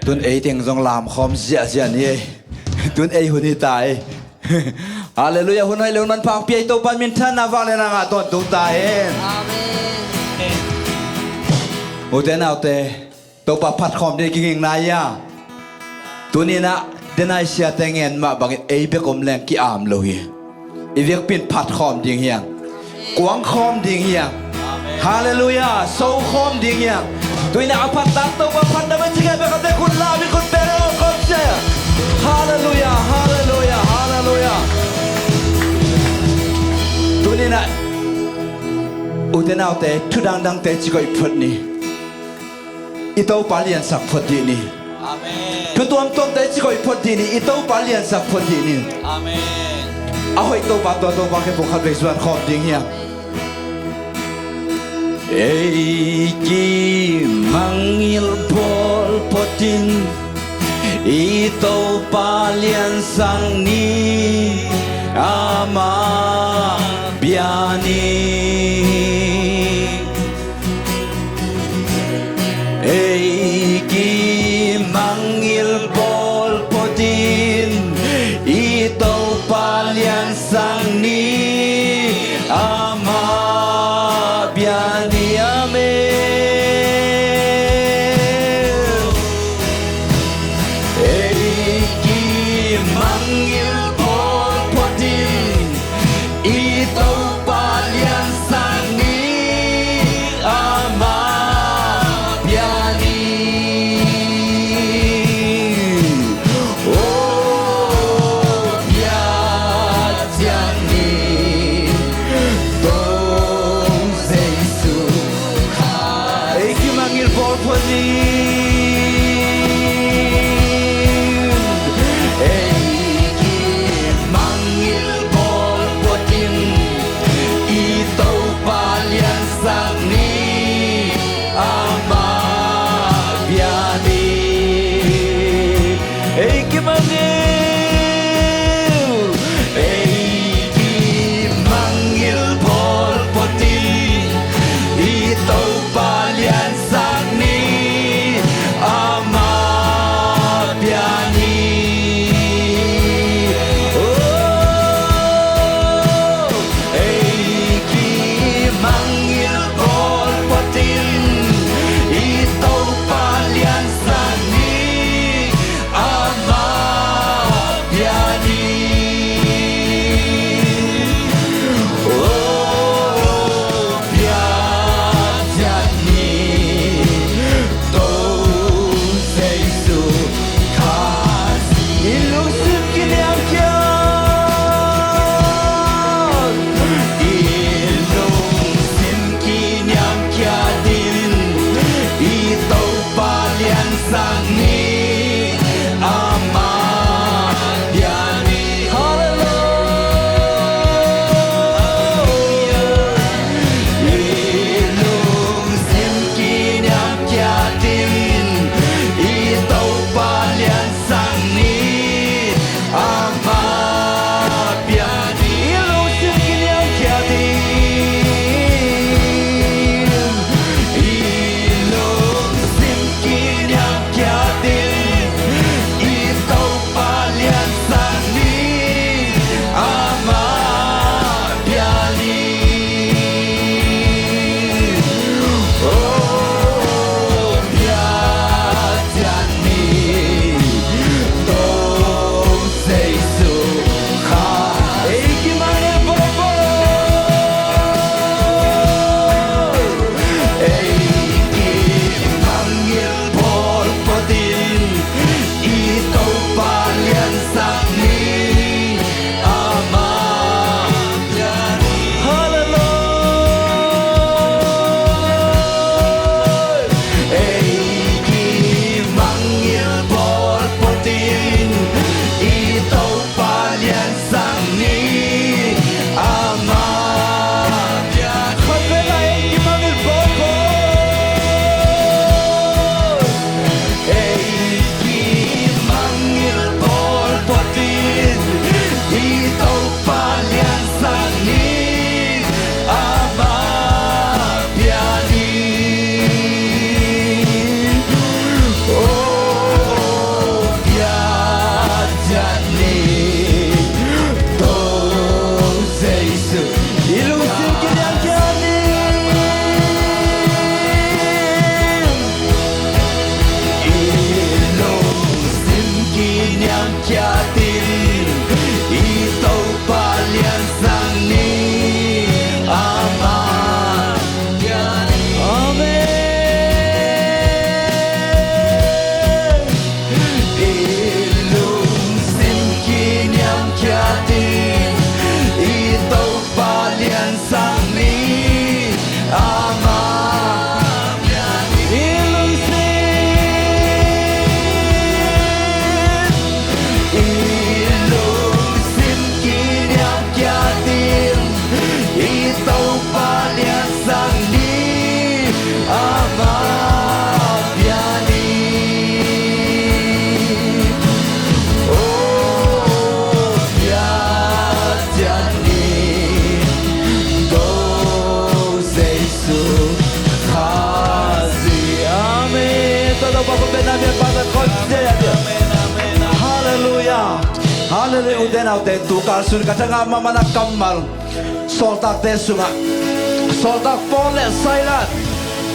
tuần ấy tiếng dòng làm khom dịa dịa nhỉ tuần ấy hôn hi tai Hallelujah hôn hay lâu nan phang piai to pan min than na va le na nga ton tung ta hen Amen. o te nào te to pa phat khom de king na ya tunina denai sia tengen ma bang ei be kom leng ki am lo hi i việc pin phat khom ding hiang quang khom ding hiang Hallelujah so khom ding hiang tuina apat tak to pa phat da ba chiga be ka te kun la bi kun pero kom se Hallelujah hallelujah hallelujah tunina o te nào te thu dang te chi goi phut ni i to pa lian sak phut di ni Amen. thu tuam tom te chi goi phut di ni i to pa lian sak phut di ni Amen. a hoi to pa ke pho khat ve suan khom ding hiang ei ki mangil pol potin i to pa lian sang ni ama biani ei ki mangil pol potin i to pa lian sang ni ama biani amen ei ki mangil pol potin i to pa lian sang ni ama biani oh biani dong Yesu ei ki mangil pol potin ei ki mangil pol potin i to pa lian sang ni ama biani ei ki mangil pol potin i to pa lian sang ni ama biani oh ei ki mangil pol potin i to pa lian sang ni ama biani oh biani to Yesu kasih ilusif kiniam kian ilusif kiniam kiadin ito palian sang ni ama biani hallelujah ilusif kiniam kiadin ito palian sang ni ama biani ilusif kiniam kiadin ilusif kiniam kiadin nào te tu kal sun ka changa mama na kamal sol tak te sunga sol tak pon le sailat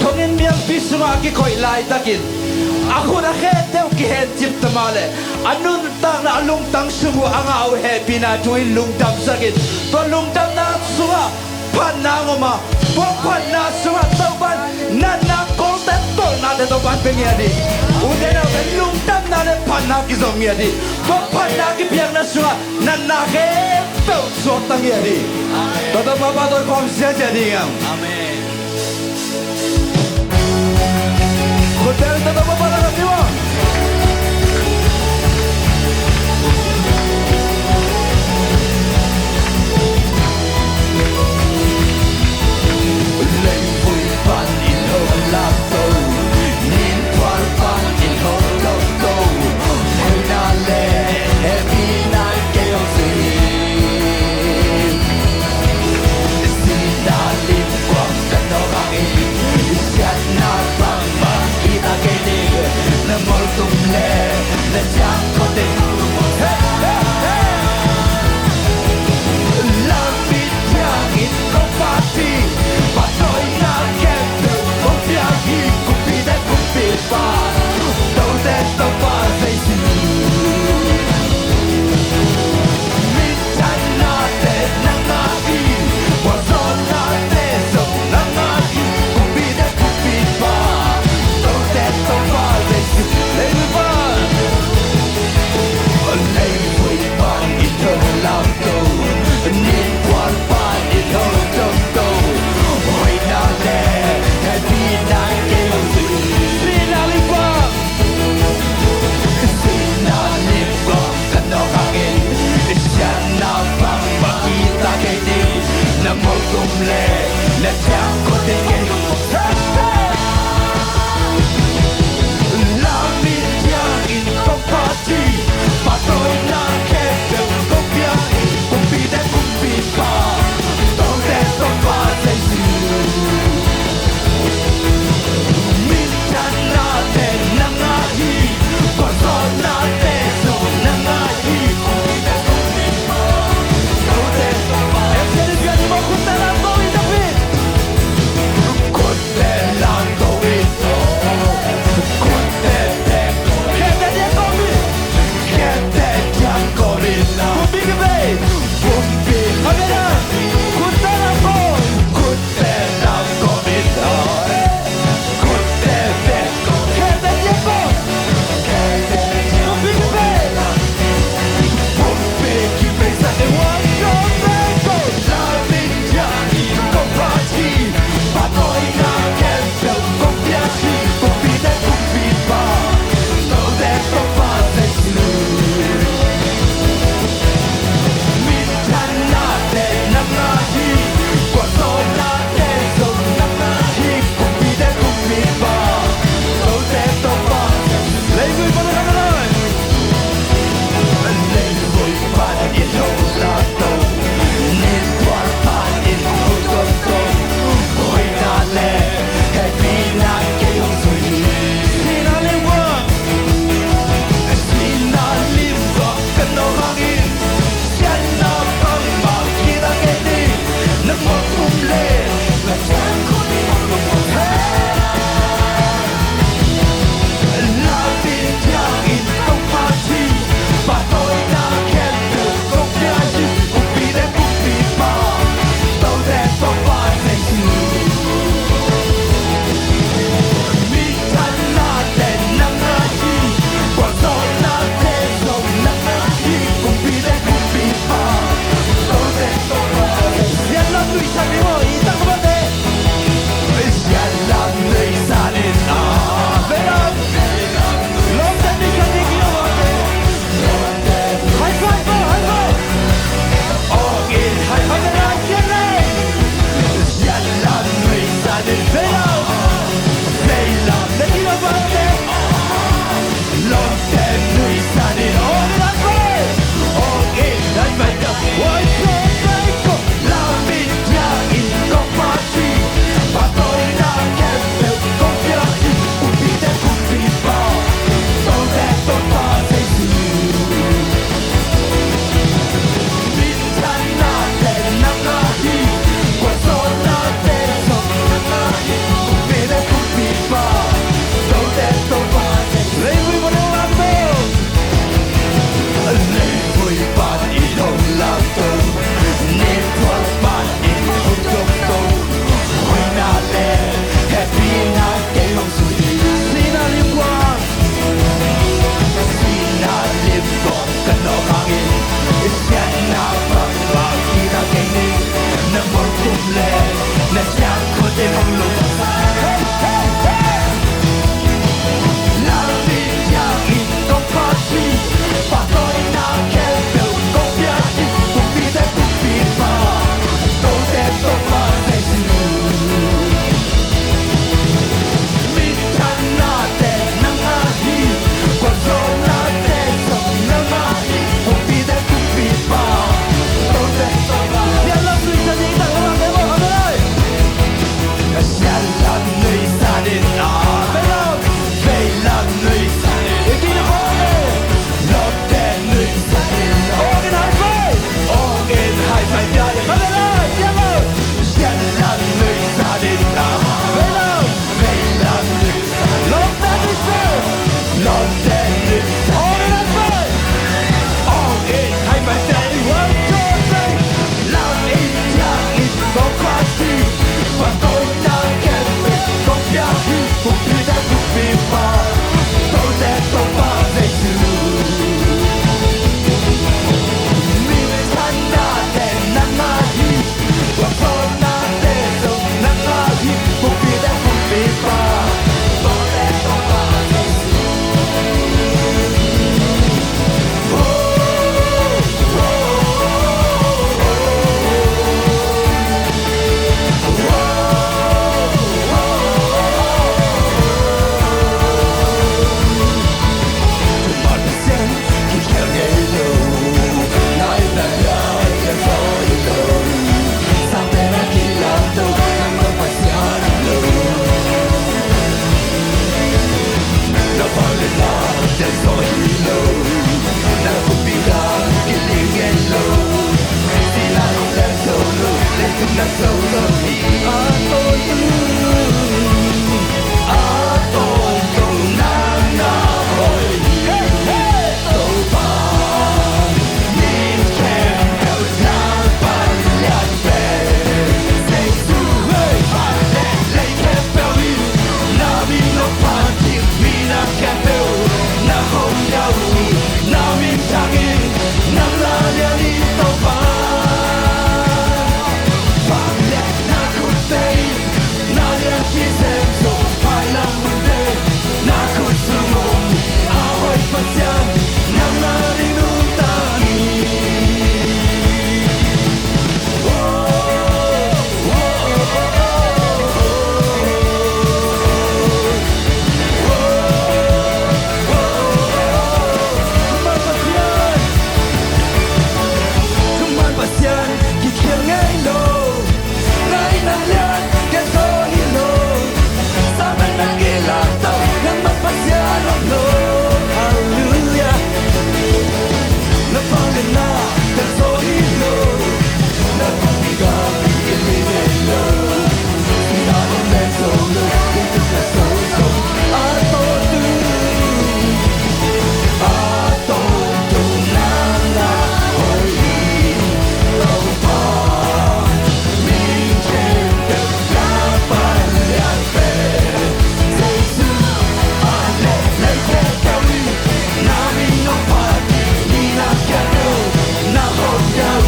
thongin miang pi sunga ki khoi lai takin ako na khe teu ki hen chip tamale anun tang na lung tang sungu anga au happy na tuin lung dam sakit to lung dam na sunga pan na ngoma bo pan na sunga tau ban na na kol te tol na te to ban pengia di ude na ben lung dam na le pan na ki zong ya di bo pan na ki piang na sunga na khe teu so tang ya di to to papa to kom sia sia di ngam Amen. hotel to papa la ka mo hilo na kupigang kilingin lo sila kong solo letung na solo ato nang nahoy tâu pa nhìn kèm theo lang bàn nhạt về say su hơi phản đen lấy kép bèo đi na mi nó phản chiếc mi na kép bèo na không nhau na mi chẳng in na la lia đi tâu pa phản đen na khúc tây na lia chi xem rồi phải làm một đêm na khúc sương mộng áo hơi phật giang na la đi nung ta đi Kuman pasyan kikil ngay lo ngay na lian keso hilo saben nang ilang tao nang mapasyan ang lo hallelujah napangan na keso hilo napabigang kilingin lo sila kong beso lo dito sa soso ato tu nang nahoy tâu pa min chen được lá bàn nhạt về say su ale lấy kép kéo đi na mi nó phạt đi na kép đâu na hồn nhau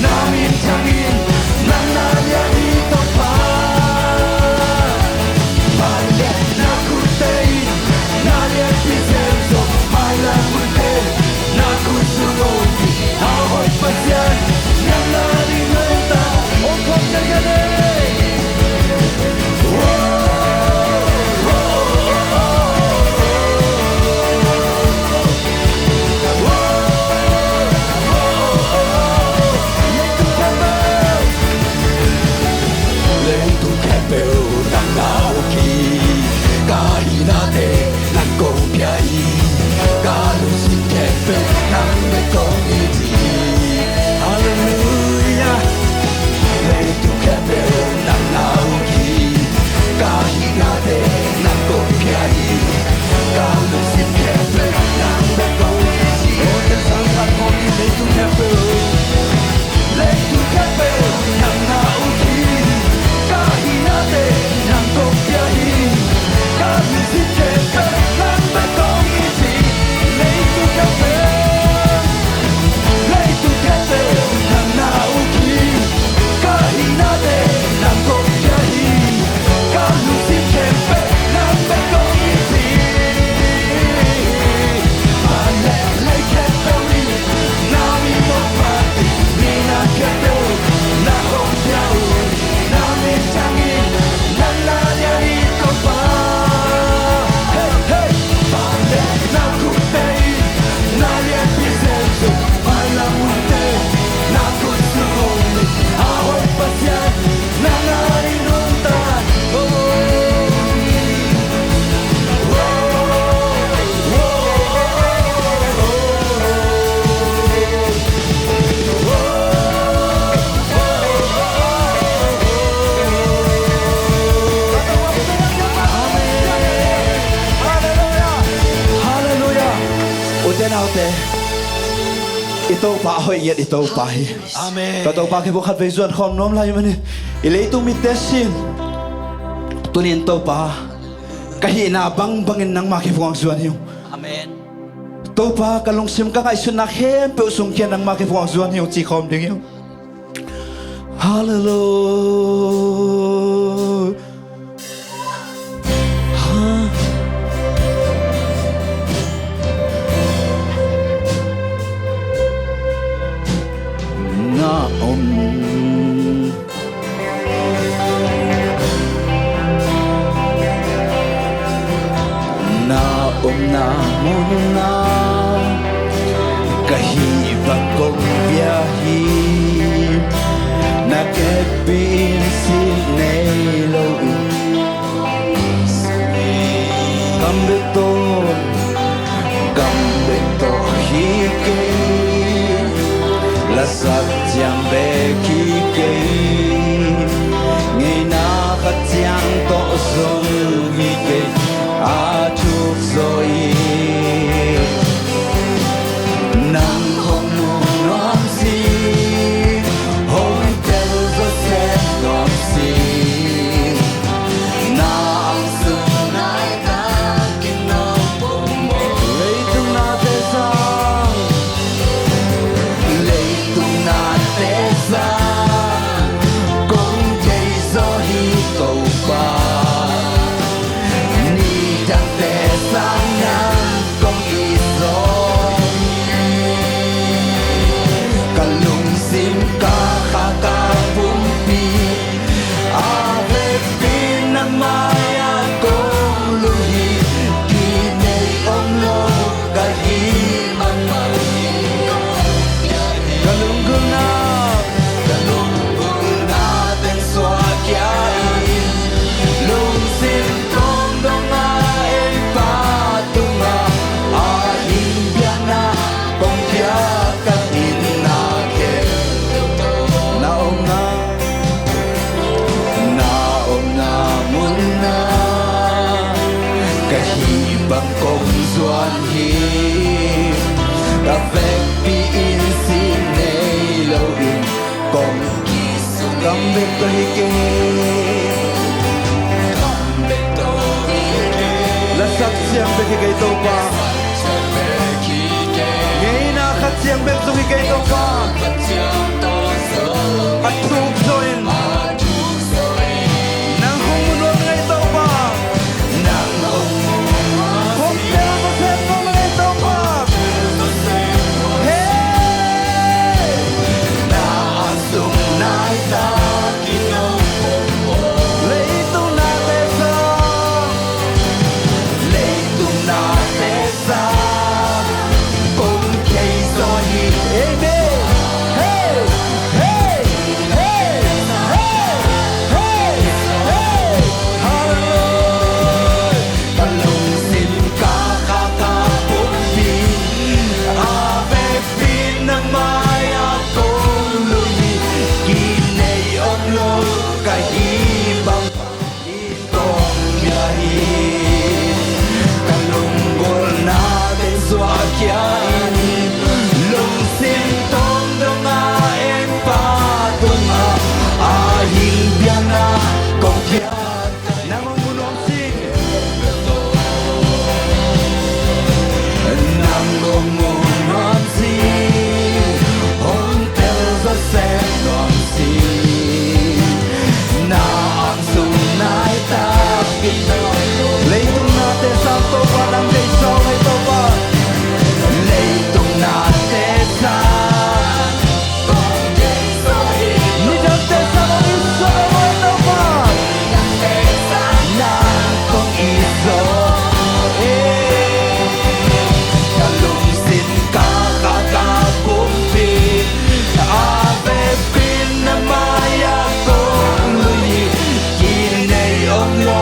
na min chẳng yên na na lia đi tâu pa bàn nhạt na cút tây na lia chi xem rồi mai là một đêm na cút xuống ngồi áo hỏi phật giang nhắm la đi nơi ta ôm khóc chân ga đây lên tu kép bèo nang nao ki kahinate nang kong piai kalu sin kép bèo nang me kong iti hallelujah lên tu kép bèo nang nao ki kahinate nang kong piai kalu sin kép bèo nang me kong iti oh ten sang san kong ni lên tu kép bèo lên tu kép bèo nang nao ki kahinate nang kong piai kalu sin kép bèo nang me kong iti lên tu kép bèo nang nao ki kahinate nang kong piai kalu sin kép bèo nang me kong iti ale lấy kép bèo đi na mi no phạt ni na kép bèo na không nhau na mi chẳng in na la lia đi tâu pa hey hey ale na khúc tây na lia chi xem rồi phải làm một đêm na khúc sương mộng áo hơi phật giang na la đi nung ta hallelujah uten autte ito pa hoy yet ito pa Amen. ka to pa ke bukat ve zuan khom nom lai mani ile tu mi tesin tunin to pa kahina bang bangin nang ma ke buang zuan hiu Amen. to pa kalong sim ka kai sun na khem pe sung kian nang ma ke buang zuan hiu chi khom ding hiu hallelujah na na muna kahibang kong biyahe nakapin sinay hi ta vek pi in si nei lo in kong kam vek to hi ke la sak siang vek ke to pa ngei na khat siang vek to hi ke to pa at thuk zoin nang hong mun ngai to pa nang hong hong te ma se mo ngai to pa hey na sung nai ta kino le tu na te sa le tu na te sa kong kei so hi amen hey hey hey hey hey hey hallelujah kalung sin ka ka ka pum pi ave pin na maya kong lui ki nei om lo ka hi bang in kong ya hi kalung gol na den swa kya in lung sin tong dong a em pa tung a hin biang na kong kya namang munong sin namong munong sin hong tel za sen dong sin na ang sunay ta lấy tung na te sa to pa nang te so ngay to pa lấy tung na te sa ni dang te sa mo iso ngay to pa na kong iso kalung sin ka ka ka kumpi ave pin na maya kong lui kinay om lo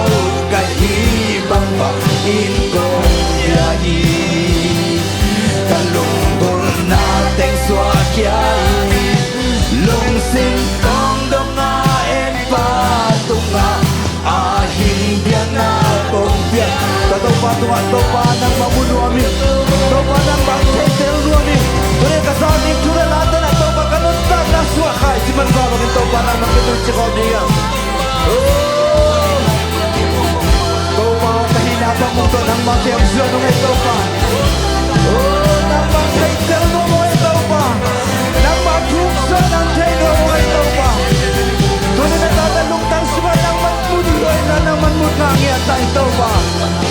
ka ibang pa in kong yahi kalung gol na teng swa kya lung sin tong dong na en pa tunga ahing biang na kong biang kataw pa tunga to pa nang mamuno ami to pa nang bangkay tel ruami kaya kasani tura lata na to pa kanun ta na swa khai si man ba to pa nang makitul si Kodia to pa kahina pa mo to nang bangkay ang siya nung ito pa nang bangkay tel mo ito pa nang maghuksa ng tayo mo ito pa tunay na tatalong tang siya nang magmuloy na naman mo nangyata ito pa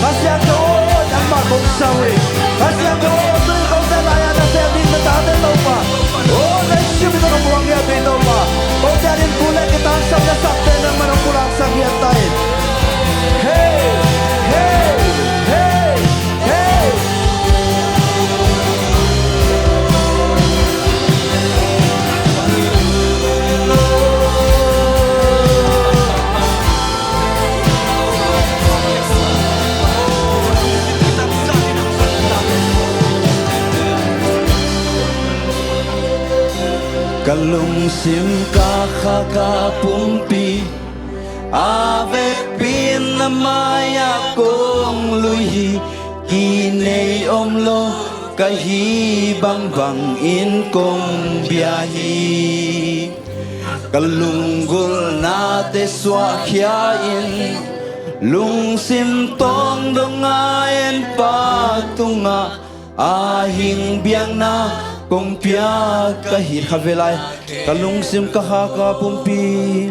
kasi ang doon ang maghuksawi kasi ang doon doon ikaw talaya na sa din na tatalong pa naisip ito ng buwang yato ito pa dahil kulay kita ang siyang nasakte ng manang kulang sa hiyantayin hey hey hey hey kalung sim ka ka ka pumpi ave pin na maya kong lui kinay om lo kahi bang bang in kong biyahi kalunggol na te swa kyain lung sim tong dongayen patunga ahing biang na kong pia kahit kavelay kalung sim kahaka pumpi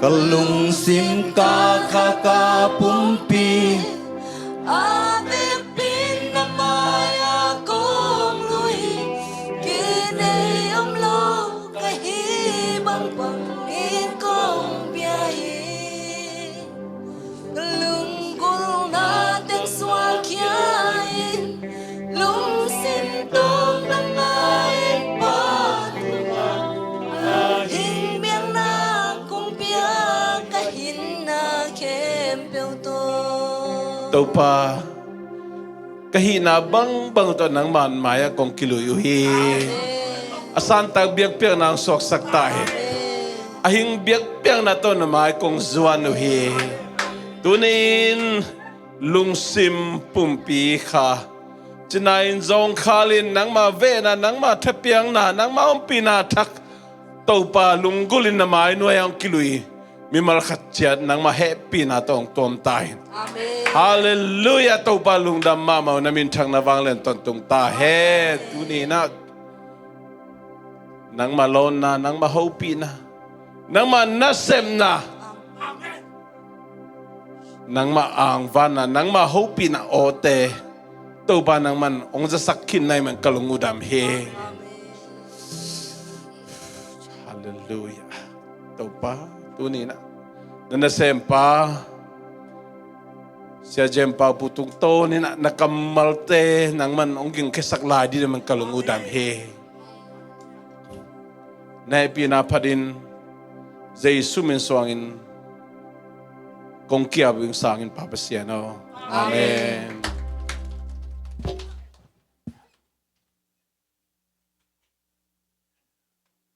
kalung sim kahaka pumpi ave pin na maya kong lui kinay om lo kahibang pangin kong biyahe kalunggol nating swakyain lungsin tong nangain patunga ahing biang na kong biya kahin na kempel to tàu pa kahina bang to nang man maya kong kiluyuhi asan tag biag piang nang sok saktahe ahing biag piang na to na may kong zuanuhi tunin lungsim pumpi ka Chinain zong kalin nang ma vena nang ma tepiang na nang ma pinatak tau pa lunggulin na mai nuay ang kilui mi malkhatchat nang ma happy na tong tom tai. Amen. Hallelujah tau pa lungdam mama na min thang na wanglen ton tung ta he tu ni na nang malon na nang ma happy na nang ma nasem na nang ma ang vana nang ma happy na ote tau pa nang man ong za sakin nai man kalungudam he. Hallelujah. Tau pa, tu ni na. Nana sempa, siya jempa putung to ni na nakamalte nang man ongging kesaklay di naman kalungudam he. Na pinapadin zay sumin suangin kong kiabing sangin papasya no. Amen.